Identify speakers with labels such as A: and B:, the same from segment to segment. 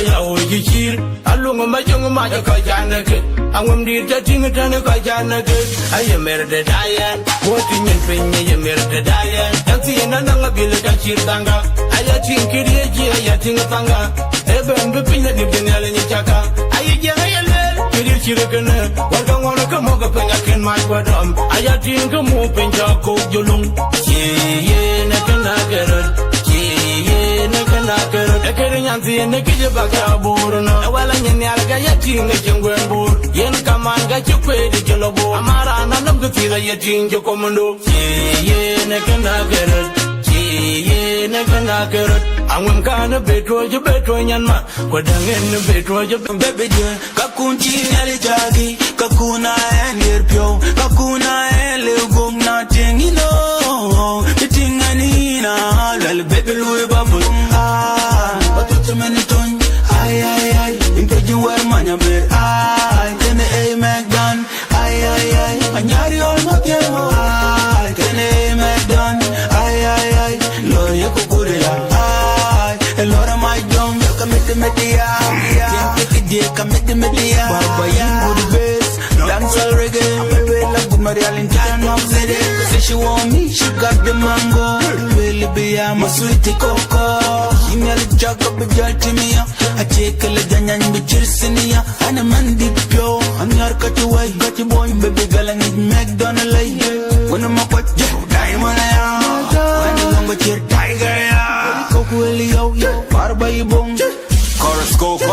A: ya o yikir alunga majonga maja ka janake angum dir jatinga tane ka janake ayemer de dayan woti nyen penye yemer de dayan tanti na nanga bile ka chirtanga ayatin kiriye ji ayatin tanga eben be pinye ni benale ni chaka ayije ayele kiriye chirekene wanga ngona ka moga penya ken mai kwadam ayatin ka mo penja ko jolung ye na kana gerot Nyanzi nekije baka burno wala nyeni alga yatinga jengwenbur yen kamanga chikwedi jelobo amara nanam gutira yatinga komando ye nekana gerot ye nekana gerot angum kana betro nyanma kodangen betro bebe je kakunti nyali jagi kakuna enirpyo kakuna elegom na tingino tingani na lal bebe lui babu ay, impejin war manya be ay, kene Amac done, ay, Anyar Yol Mathiang, ay, kene Amac done, ay, loye kukurela, ay, lora my drum, kamete ya, kamete ya, baba yangu the best, dancehall reggae, amebe la good Marial in time of zede, say she want me, she got the mango, really be a my sweetie coco. Jaga bejaltimia achekele janyan bichirsinia ana mandi pyo anyar katuwai gati boy baby galang McDonald's wana makwaje diamond ya wana longo chir tiger ya kokweli yo barba ibong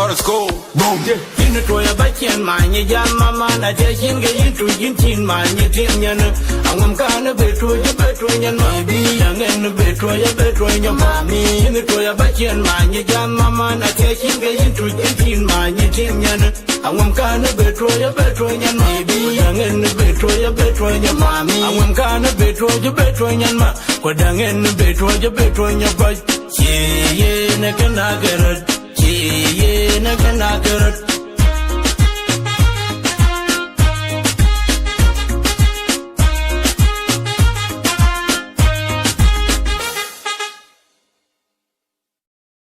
A: chorus go boom in to ya bachen manye jan mama na jeshin ge yitu yintin manye tinyana angam kana betro nyan mabi yangen betro nyan mami in to ya bachen manye jan mama na jeshin ge yitu yintin manye tinyana angam kana betro nyan mabi yangen betro nyan mami angam kana betro nyan ma kodangen betro nyan ba ye ne kana